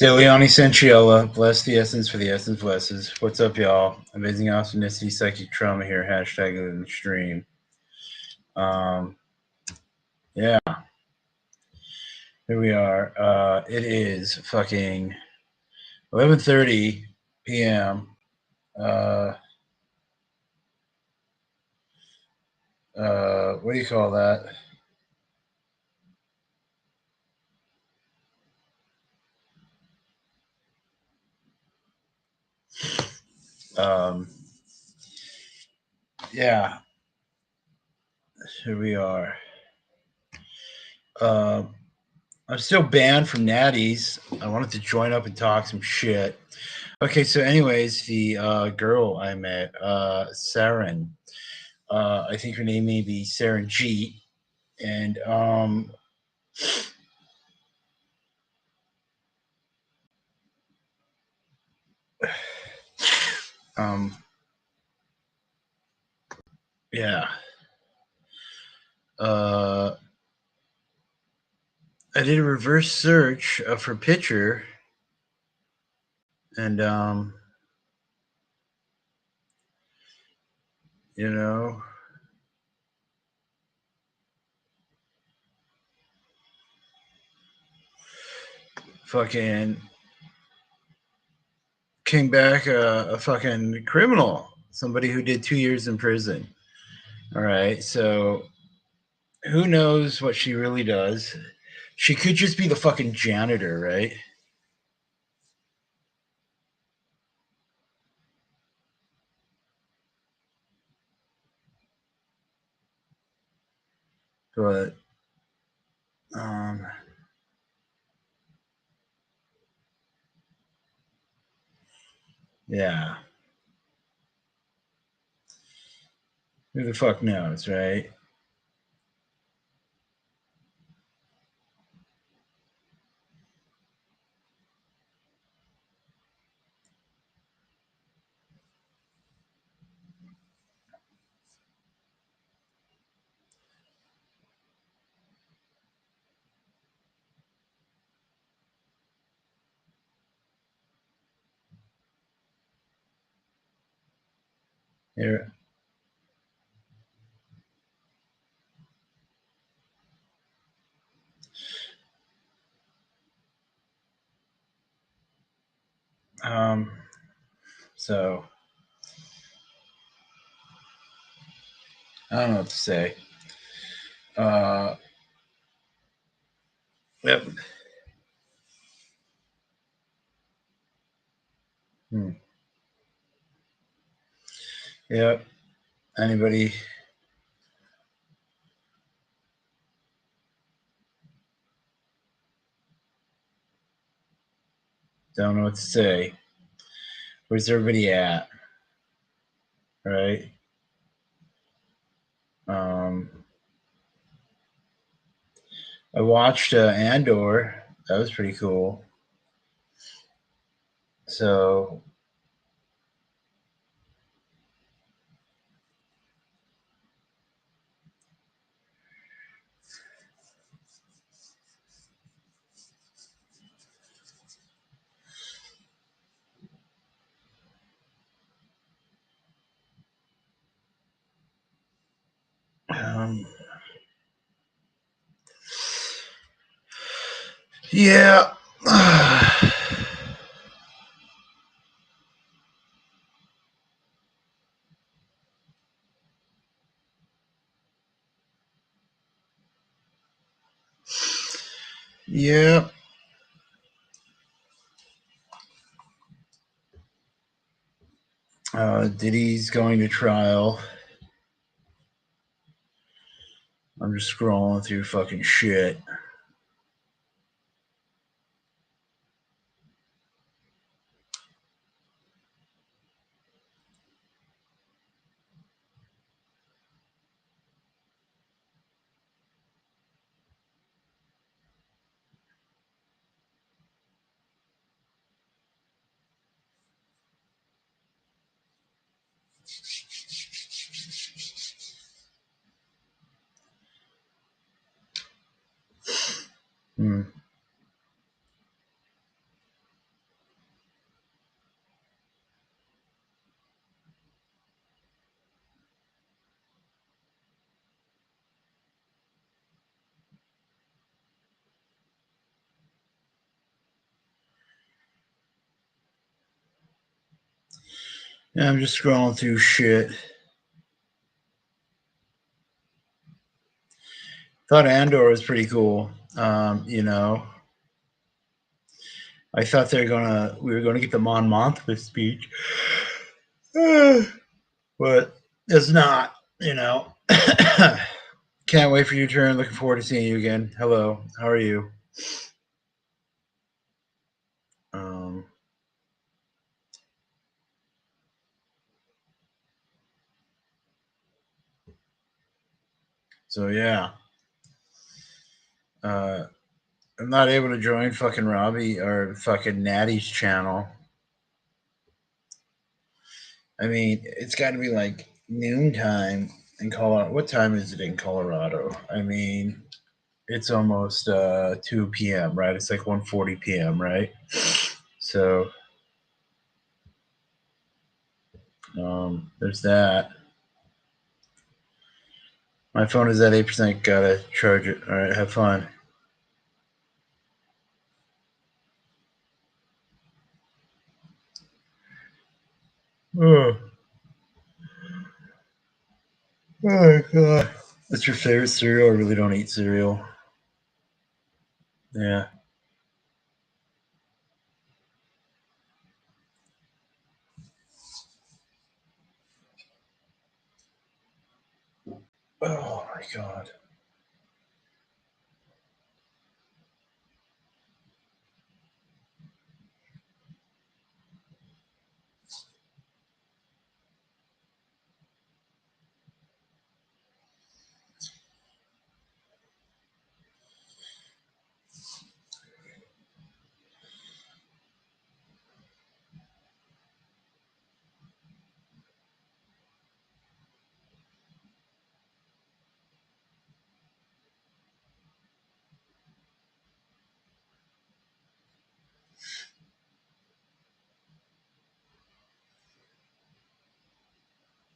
De Leone Sanchiella, bless the essence for the essence blesses. What's up, y'all? Amazing awesomeness, psychic trauma here. Hashtag in the stream. Yeah, here we are. It is fucking 11:30 p.m. What do you call that? Yeah, here we are. I'm still banned from Natties. I wanted to join up and talk some shit. Okay, so anyways, the girl I met, Saren, I think her name may be Saren G, and yeah, I did a reverse search of her picture, and you know, fucking came back a fucking criminal, somebody who did 2 years in prison. All right, so who knows what she really does? She could just be the fucking janitor, right? But yeah, who the fuck knows, right? Here, so I don't know what to say. Yep. Yep. Anybody? Don't know what to say. Where's everybody at? Right. I watched Andor. That was pretty cool. So yeah. Yeah. Diddy's going to trial. I'm just scrolling through fucking shit. Yeah, I'm just scrolling through shit. Thought Andor was pretty cool. You know, I thought we were gonna get the Mon Mothma speech, but it's not. You know, can't wait for your turn. Looking forward to seeing you again. Hello, how are you? Um, so yeah, uh, I'm not able to join fucking Robbie or fucking Natty's channel. I mean, it's got to be like noontime in Colorado. What time is it in Colorado? I mean, it's almost 2 p.m., right? It's like 1:40 p.m., right? So there's that. My phone is at 8%. Gotta charge it. All right, have fun. Oh, oh god. What's your favorite cereal? I really don't eat cereal. Yeah. Oh my god.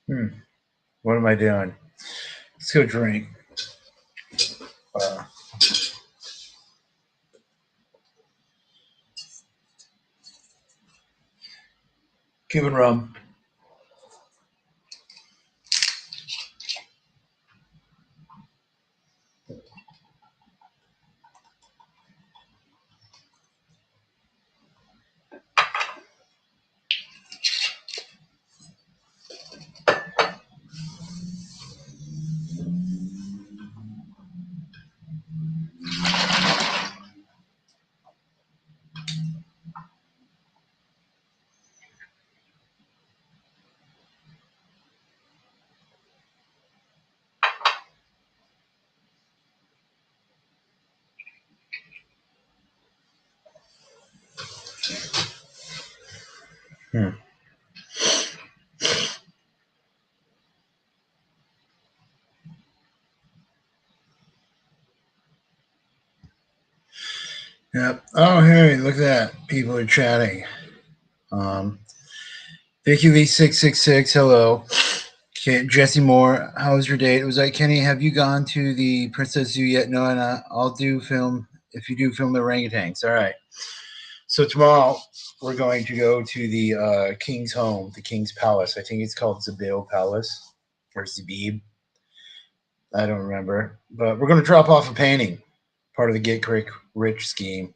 Hmm. What am I doing? Let's go drink. Uh, Cuban rum. Hmm. Yep. Oh, hey, look at that. People are chatting. Um, Vicky V666, hello. Okay, Jesse Moore, how was your date? It was like, Kenny, have you gone to the Princess Zoo yet? No, and I'll do film if you do film the orangutans. All right. So tomorrow we're going to go to the King's home, the King's Palace. I think it's called Zabeel Palace or Zabib. I don't remember. But we're going to drop off a painting, part of the Get Quick Rich scheme,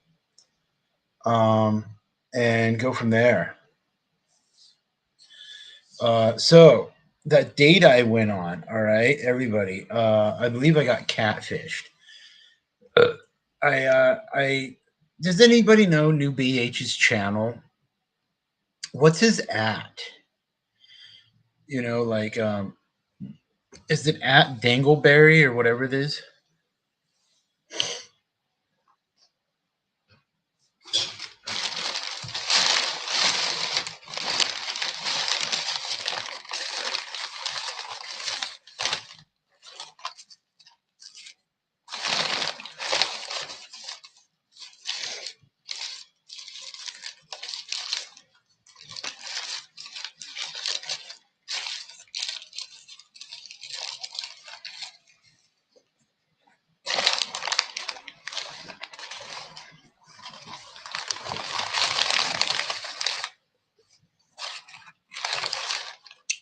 um, and go from there. So that date I went on, all right, everybody. I believe I got catfished. I does anybody know New BH's channel? What's his at? You know, like is it at Dangleberry or whatever it is?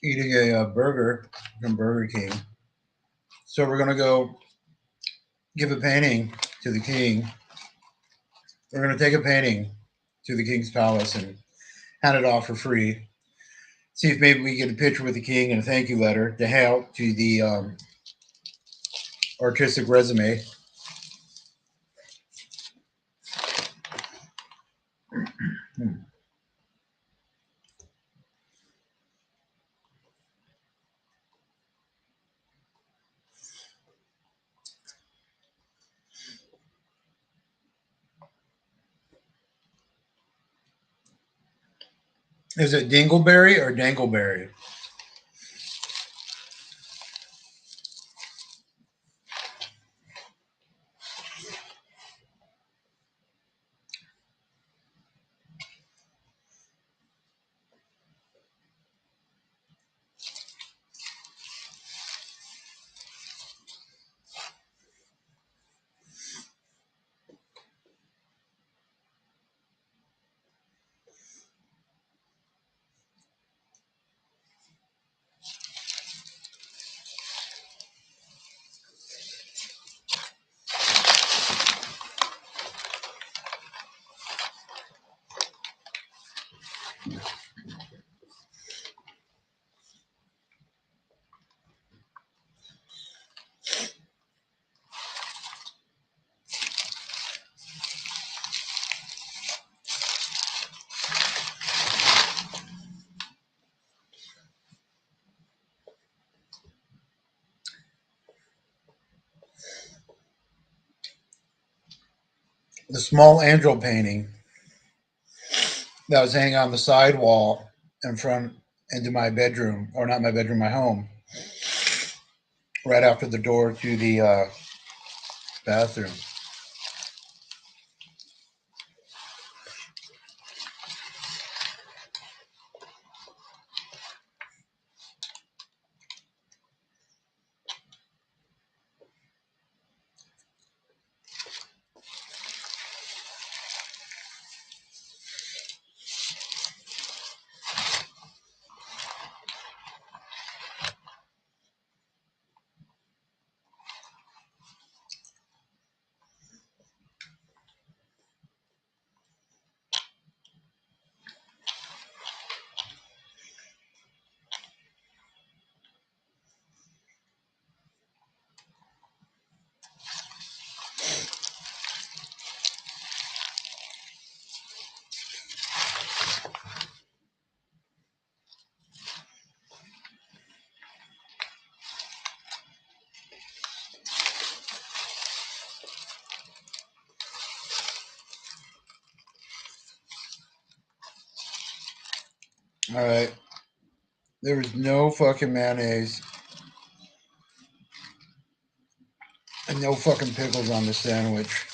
eating a burger from Burger King. So we're gonna go give a painting to the king. We're gonna take a painting to the king's palace and hand it off for free. See if maybe we get a picture with the king and a thank you letter to help to the artistic resume. Is it Dingleberry or Dangleberry? The small angel painting that was hanging on the side wall in front into my bedroom, or not my bedroom, my home, right after the door to the bathroom. All right. There was no fucking mayonnaise and no fucking pickles on the sandwich.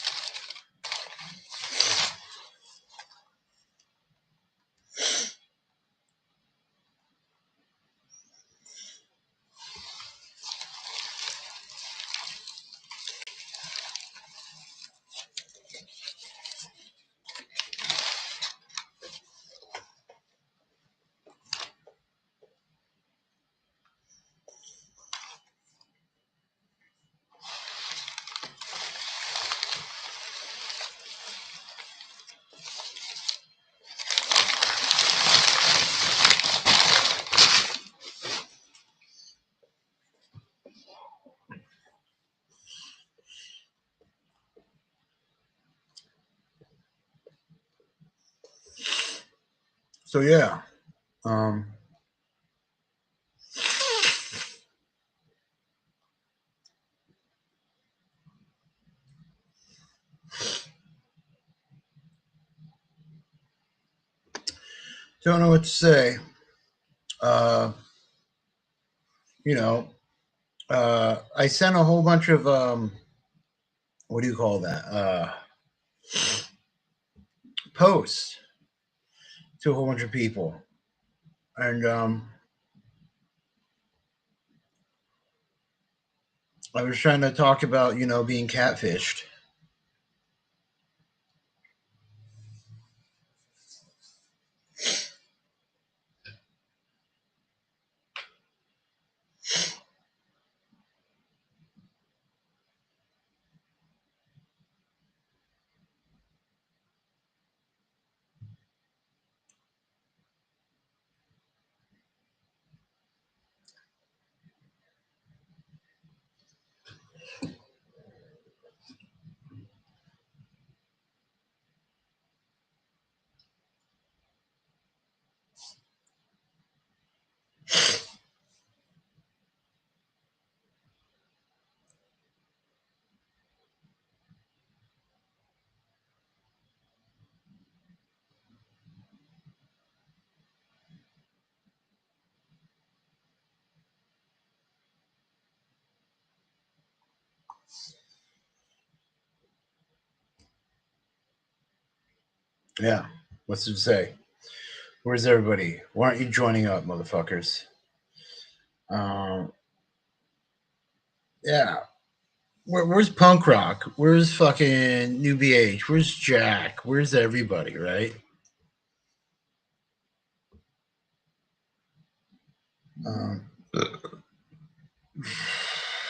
So yeah, um, don't know what to say. Uh, you know, I sent a whole bunch of what do you call that? Posts to a whole bunch of people, and I was trying to talk about being catfished. Yeah. What's it say? Where's everybody? Why aren't you joining up, motherfuckers? Um, yeah. Where's punk rock? Where's fucking New BH? Where's Jack? Where's everybody, right? Um,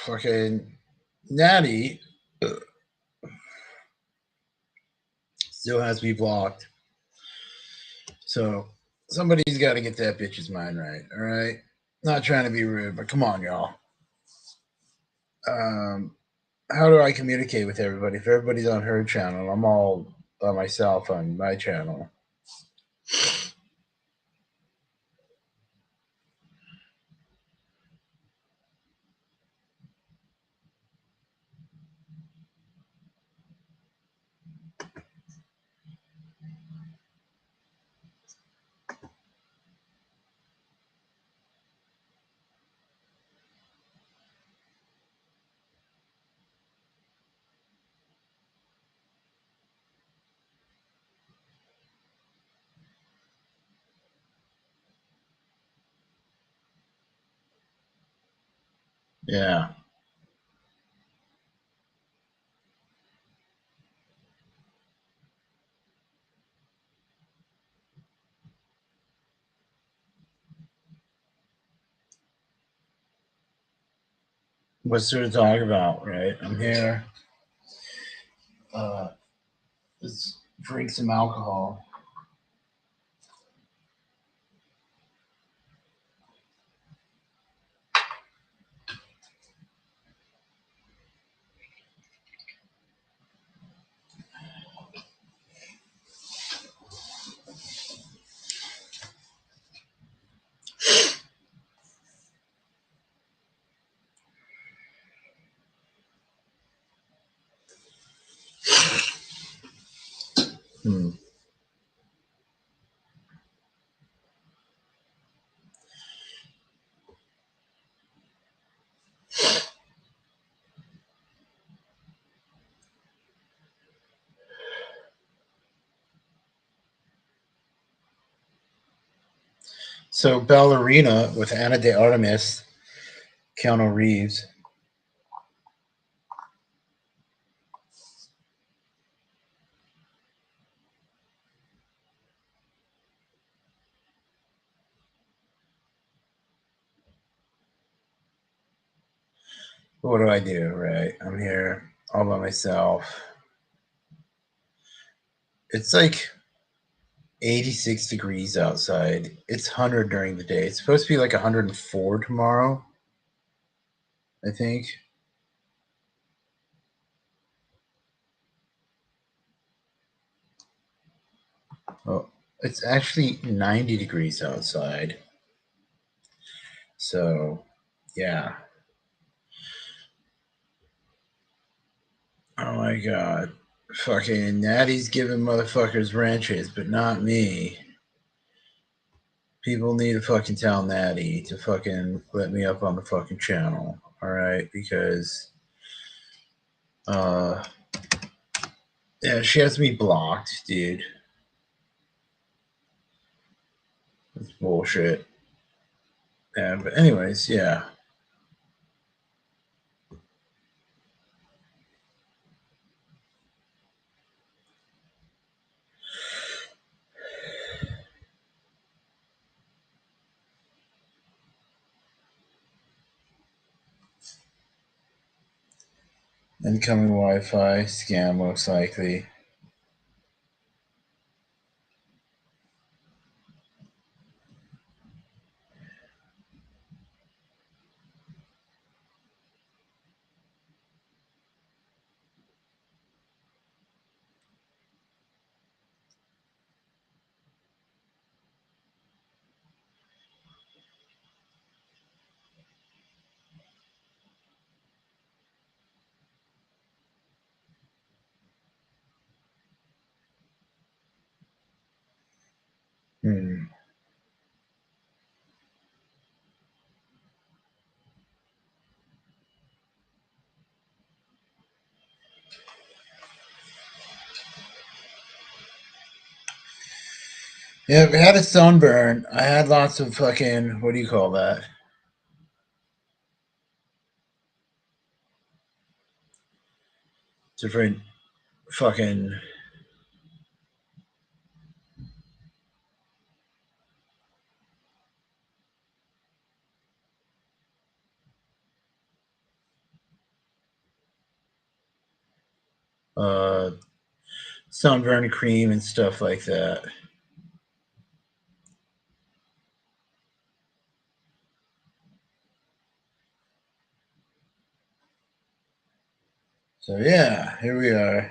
fucking Natty still has me blocked. So somebody's got to get that bitch's mind right, all right? Not trying to be rude, but come on, y'all. Um, how do I communicate with everybody? If everybody's on her channel, I'm all by myself on my channel. Yeah. What's there to talk about, right? I'm here. Let's drink some alcohol. Hmm. So Ballerina with Anna de Artemis, Keanu Reeves. What do I do, right? I'm here all by myself. It's like 86 degrees outside. It's 100 during the day. It's supposed to be like 104 tomorrow, I think. Oh, it's actually 90 degrees outside. So, yeah. Oh my god. Fucking Natty's giving motherfuckers wrenches, but not me. People need to fucking tell Natty to fucking let me up on the fucking channel. Alright? Because uh yeah, she has me blocked, dude. It's bullshit. Yeah, but anyways, yeah. Incoming Wi-Fi scam most likely. Yeah, I had a sunburn. I had lots of fucking, what do you call that? Different fucking uh sunburn cream and stuff like that. So yeah, here we are.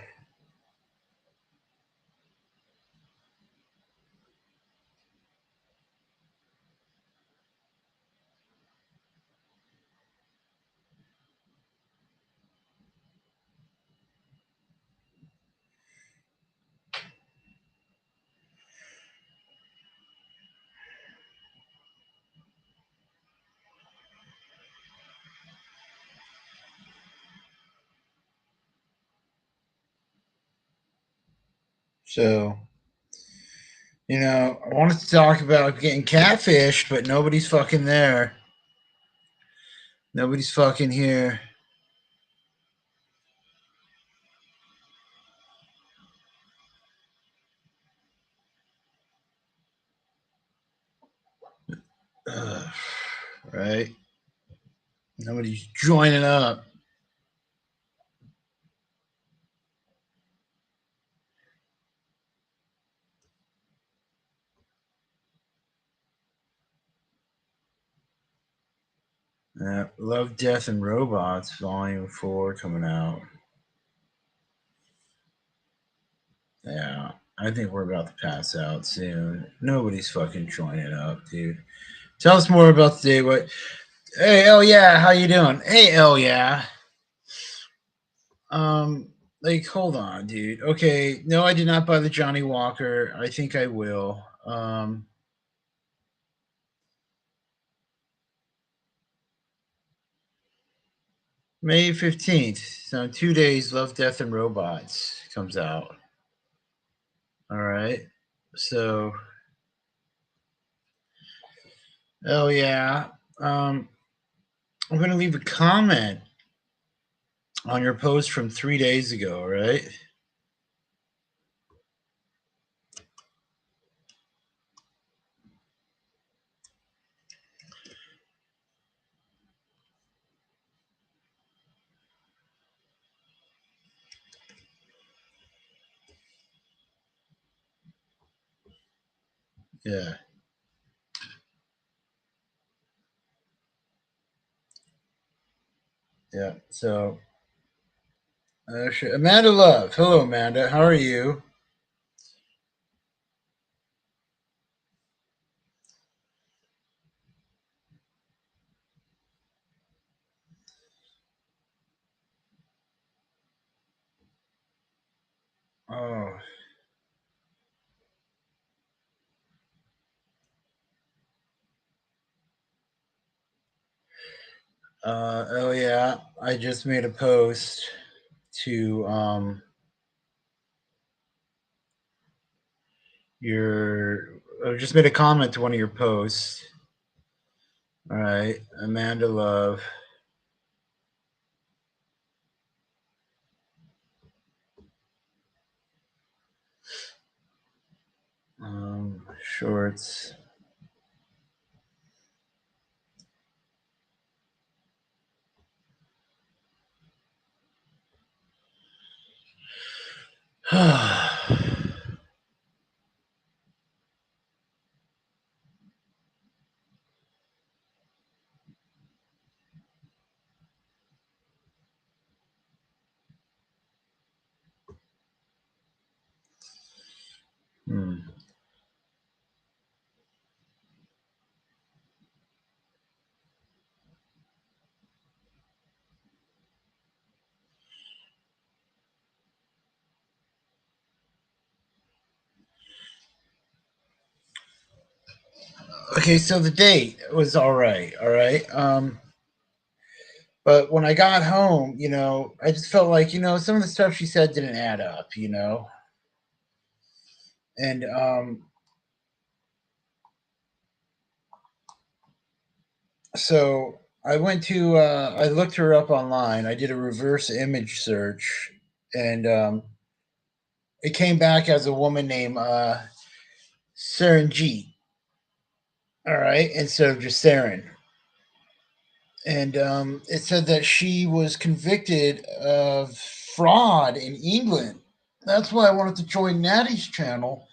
So, I wanted to talk about getting catfished, but nobody's fucking there. Nobody's fucking here. Ugh, right? Nobody's joining up. Love, Death, and Robots, Volume 4 coming out. Yeah, I think we're about to pass out soon. Nobody's fucking joining up, dude. Tell us more about the day. What? Hey, oh yeah, how you doing? Hey, oh yeah. Hold on, dude. Okay, no, I did not buy the Johnny Walker. I think I will. May 15th. So in 2 days, Love, Death, and Robots comes out. All right. So, oh yeah. Um, I'm gonna leave a comment on your post from 3 days ago, right? Yeah, yeah. So, Amanda Love. Hello, Amanda. How are you? Oh, oh yeah. I just made a post to your. I just made a comment to one of your posts. All right, Amanda Love. Shorts. Hmm. Okay, so the date was all right. All right. But when I got home, I just felt like, some of the stuff she said didn't add up, and So I went to I looked her up online. I did a reverse image search, and it came back as a woman named Saranjeet. All right, instead of just Saren. And it said that she was convicted of fraud in England. That's why I wanted to join Natty's channel,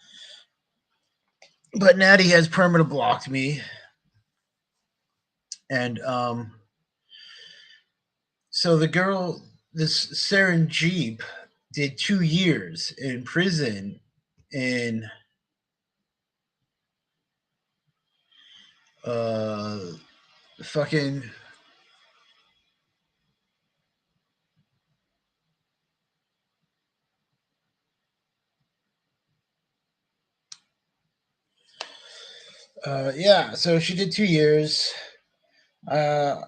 but Natty has permanent blocked me, and so the girl, this Saren Jeep, did 2 years in prison in uh fucking yeah, so she did 2 years. Uh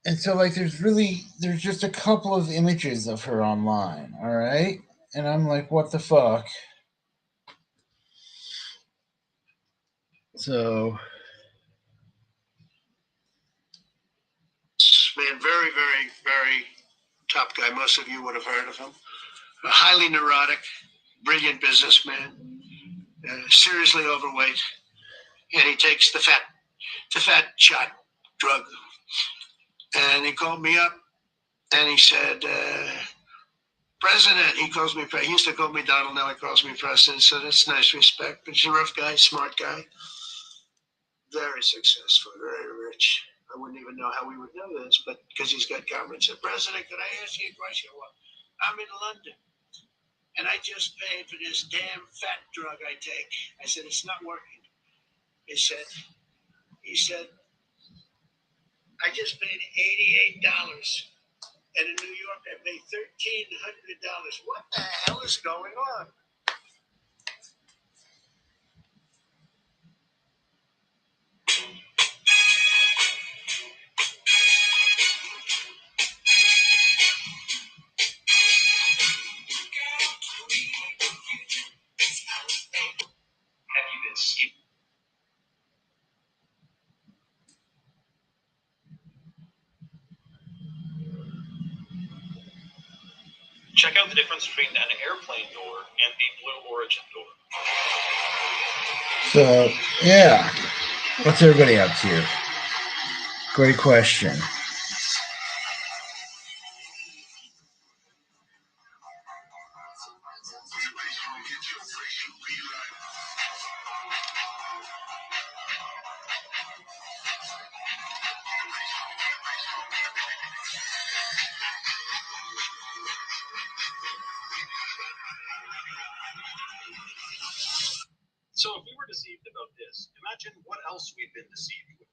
and so like there's just a couple of images of her online, all right? And I'm like, what the fuck? So man, very, very, very top guy. Most of you would have heard of him. A highly neurotic, brilliant businessman, seriously overweight, and he takes the fat shot drug. And he called me up and he said, President, he calls me, he used to call me Donald, now he calls me President, so that's nice respect. But he's a rough guy, smart guy, very successful, very rich. I wouldn't even know how we would know this, but because he's got comments. Said, President, could I ask you a question? Well, I'm in London and I just paid for this damn fat drug I take. I said, it's not working. He said, I just paid $88. And in New York, I paid $1,300. What the hell is going on? Have you been skipping? Check out the difference between an airplane door and the Blue Origin door. so yeah. What's everybody up to? Great question. So if we were deceived about this, imagine what else we've been deceived with.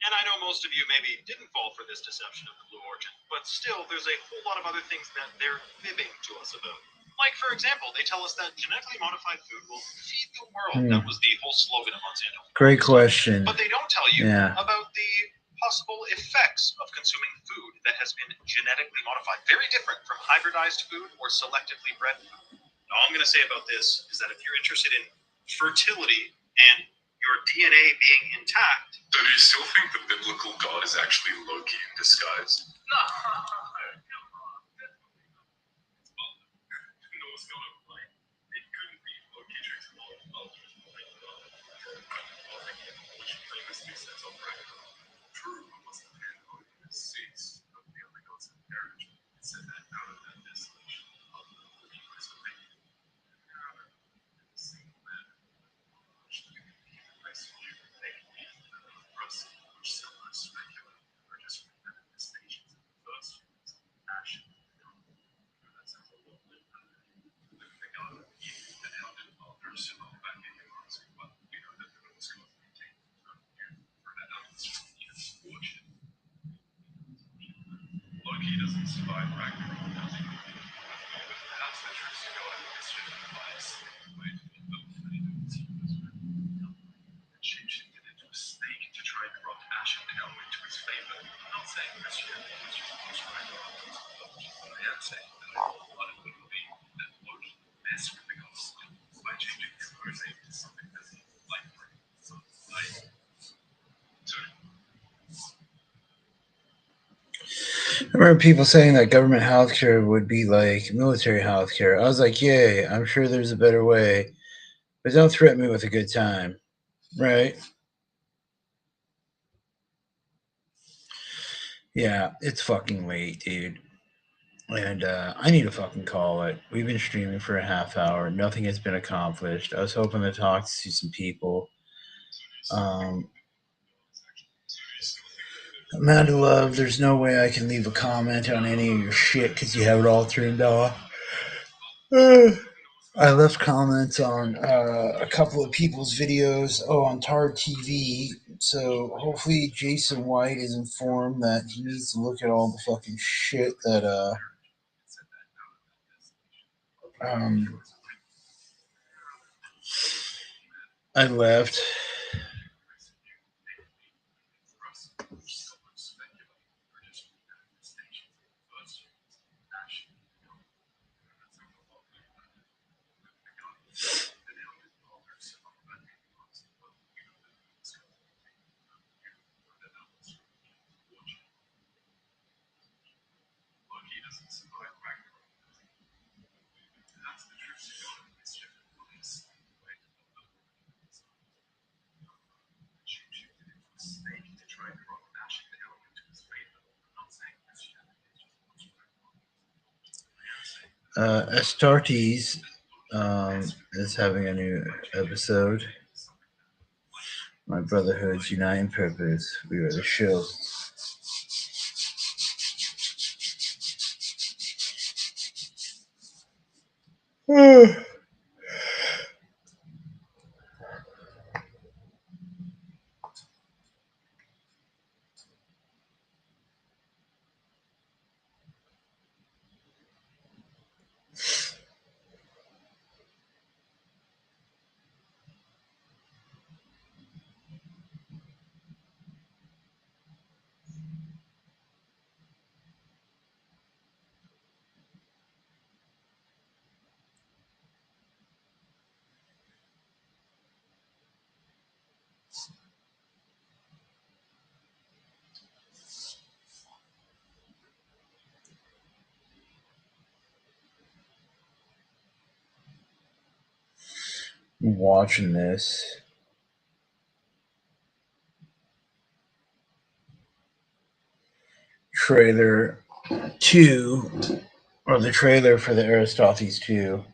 And I know most of you maybe didn't fall for this deception of the Blue Origin, but still, there's a whole lot of other things that they're fibbing to us about. Like, for example, they tell us that genetically modified food will feed the world. That was the whole slogan of Monsanto. Great question. But they don't tell you about the possible effects of consuming food that has been genetically modified. Very different from hybridized food or selectively bred food. All I'm going to say about this is that if you're interested in fertility and your DNA being intact. So do you still think the biblical God is actually Loki in disguise? No. Norse God, like, it couldn't be Loki drinks a lot of blood, which famously sets off Ragnarok. True, it was the man Odin seats of the other gods of marriage. It said that out of that desolation of the living was a man. A single man, which you can be the best view, they can be the rust, which silver speculate, or just manifestations of the first humans, action. That sounds a little bit. I remember people saying that government healthcare would be like military healthcare. I was like, yay, I'm sure there's a better way, but don't threaten me with a good time, right? Yeah, it's fucking late, dude. And I need to fucking call it. We've been streaming for a half hour. Nothing has been accomplished. I was hoping to talk to some people. Um, Amanda Love, there's no way I can leave a comment on any of your shit because you have it all turned off. I left comments on a couple of people's videos. Oh, on Tard TV. So hopefully Jason White is informed that he needs to look at all the fucking shit that um I left. Astartes is having a new episode. My Brotherhood's Uniting Purpose. We are the show. I'm watching this. Trailer 2, or the trailer for the Aristoteles 2.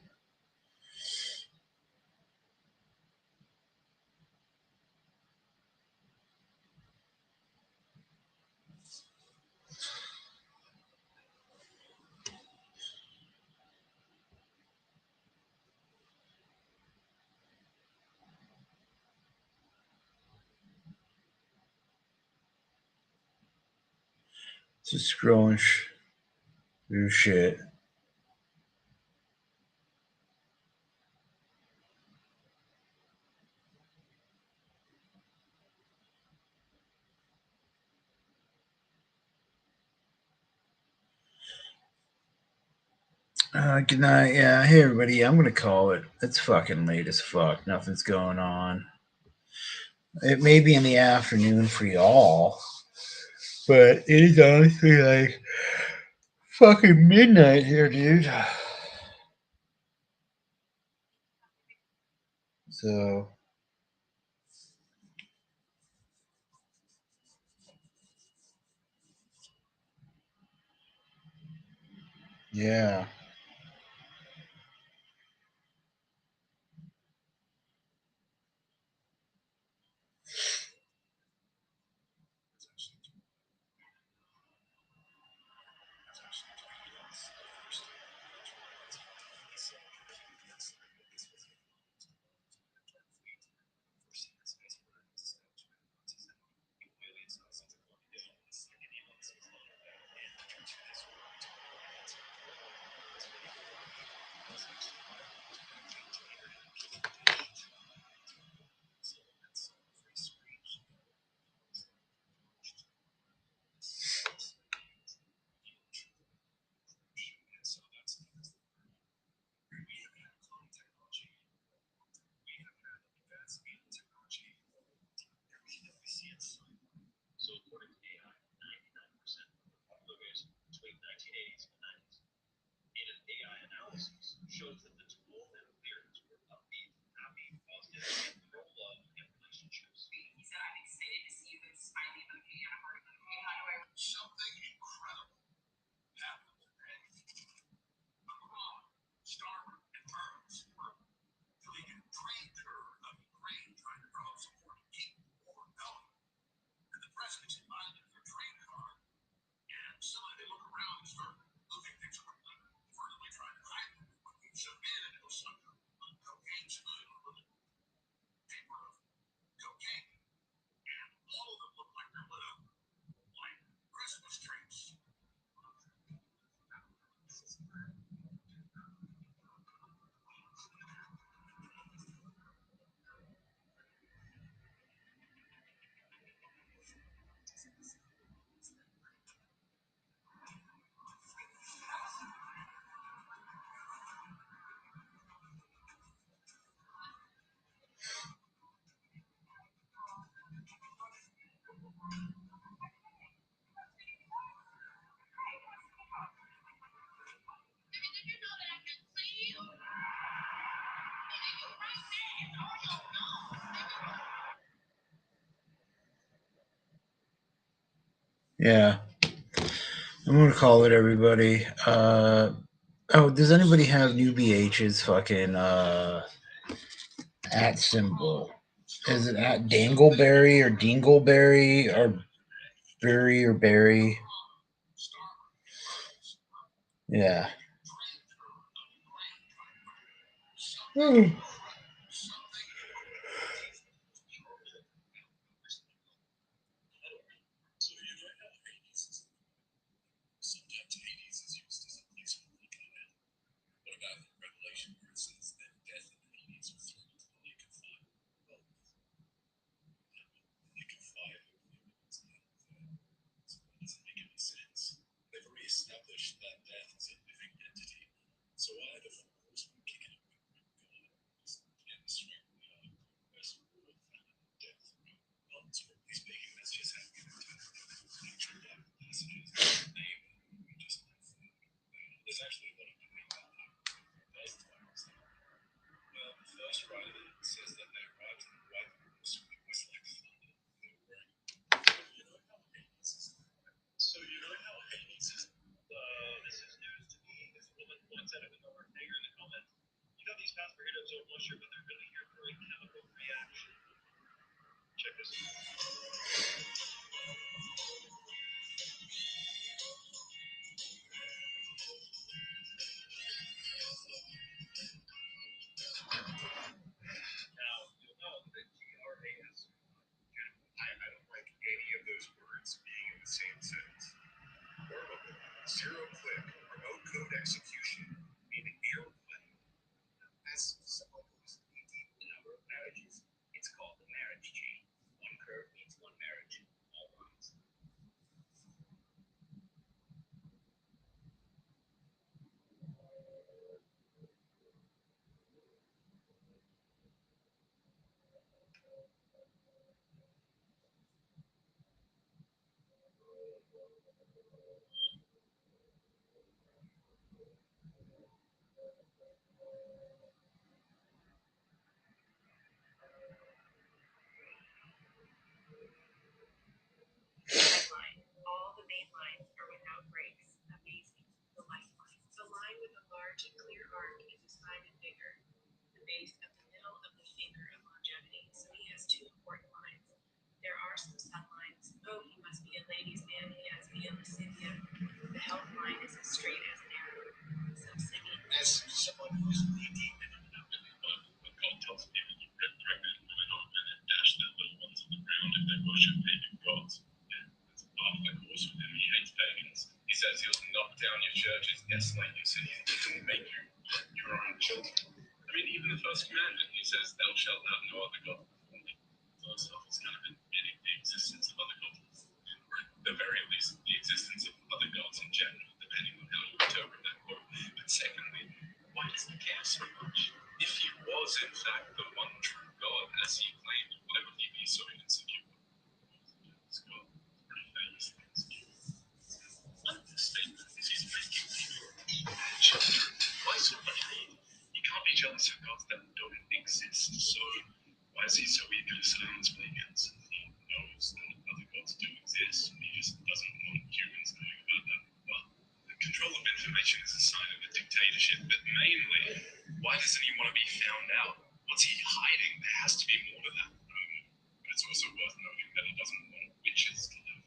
Just scrolling through shit. Good night. Yeah, hey everybody. I'm gonna call it. It's fucking late as fuck. Nothing's going on. It may be in the afternoon for y'all, but it is honestly like fucking midnight here, dude. So, yeah. Yeah. I'm gonna call it, everybody. Oh, does anybody have New BH's fucking at symbol? Is it at Dangleberry or Dingleberry or Berry or Berry? Yeah. Hmm. Sometimes Hades is used as a placeholder for the end. What about Revelation where it says that death and Hades are thrown into the lake of fire? Well, the lake of fire is not so it doesn't make any sense. They've already established that death is a living entity. So why are the four horsemen kicking it with God? Just getting straight best rule of death, right? Well, strictly speaking, that's just how we actual black passages name just there's actually a lot of debate about does the virus thing. Well, the first writer says that they arrived in a white horse with was like thunder. They were wearing. You know how Hades is. So you know how Hades is. This is news to me. This woman points out even though we're bigger in the comments. You know these fast burritos are musher, but they're really here for a chemical reaction. Check this out. Now, you'll know that GRAS. I don't like any of those words being in the same sentence. Wormable, zero click, remote code execution, meaning airplane. As someone who's deep in the number of marriages, it's called the marriage chain. One curve means one marriage, all lines. Headline: all the main lines are without breaks. Amazing. The lifeline. The line with a large and clear arc is a Simon bigger. The base of the middle of the finger of longevity. So he has two important lines. There are some sublines. Oh, he must be a ladies' man. He has me in Lascivia. The health line is as straight as an arrow. Some singing. As someone who's knee deep in it. When God tells people to get pregnant women on and then dash their little ones on the ground if they worship pagan gods. Yeah, that's part of the course with him. He hates pagans. He says he'll knock down your churches, desolate your cities, and make you your own children. I mean, even the first commandment, he says, "Thou shalt have no other god before me." First off, it's kind of admitting the existence of other gods, or at the very least, the existence of other gods in general, depending on how you interpret that quote. But secondly, why does he care so much? If he was, in fact, the one true God, as he claimed, why would he be so insecure? He's got pretty famous things. Understatement is he's making people eat their children. Why so much hate? You can't be jealous of gods that don't exist. So why is he so eager to silence pagans? He knows that other gods do exist. He just doesn't want humans knowing about them. Well, the control of information is a sign of a dictatorship, but mainly, why doesn't he want to be found out? What's he hiding? There has to be more to that. But it's also worth noting that he doesn't want witches to live.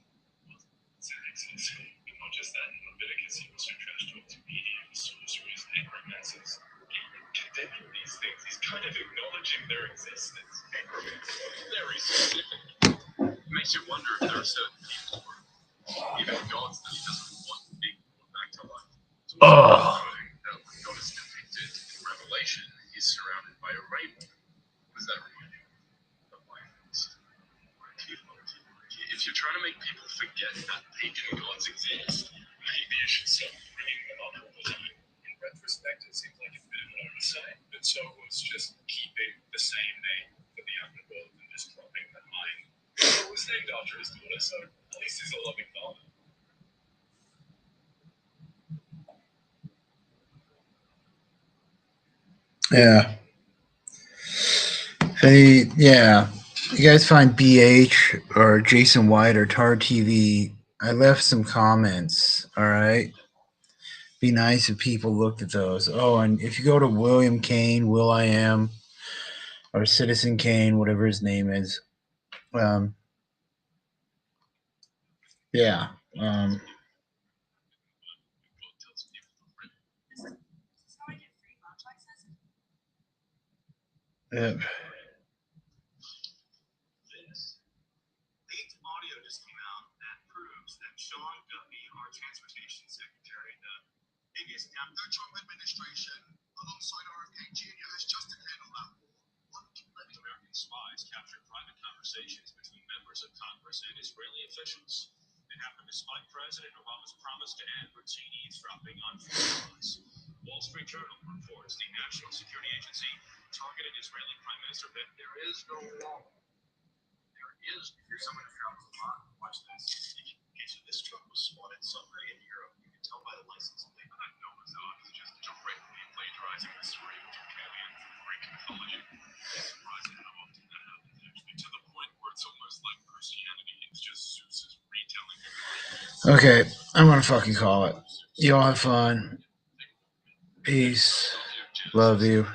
It's in Exodus. But not just that, in Leviticus, he also trash talks mediums, sorcerers, necromancers. Condemning these things, he's kind of acknowledging their existence. Necromancy, very specific. It makes you wonder if there are certain people, or even gods, that he doesn't want being brought back to life. It's also worth noting that when God is depicted in Revelation, he's surrounded by a rainbow. What does that remind you of? If you're trying to make people forget that pagan gods exist, maybe you should stop bringing them up all the time. In retrospect, it seems like a bit of an oversight, but so was just keeping the same name for the underworld and just dropping the line. It was named after his daughter, so at least he's a loving father. Yeah. Yeah. You guys find BH or Jason White or Tar TV I left some comments. All right. Be nice if people looked at those. Oh, and if you go to William Kane, Will I Am, or Citizen Kane, whatever his name is, um, yeah, yeah. Leaked audio just came out that proves that Sean Guppy, our transportation secretary, the biggest down. The Trump administration, alongside RFK Jr., has just declared a war. American spies captured private conversations between members of Congress and Israeli officials. It happened despite President Obama's promise to end routine eavesdropping on foreign spies. Wall Street Journal reports the National Security Agency targeted Israeli Prime Minister Ben. There is no wall. There is, if you're someone who travels a lot, watch this. In case this truck was spotted somewhere in Europe, you can tell by the license plate. I know it's not, it's just directly plagiarizing the story of Deucalion from Greek mythology. It's surprising how often that happens, actually, to the point where it's almost like Christianity is just Zeus's retelling of Greek. Okay, I'm gonna fucking call it. You all have fun. Peace. Love you.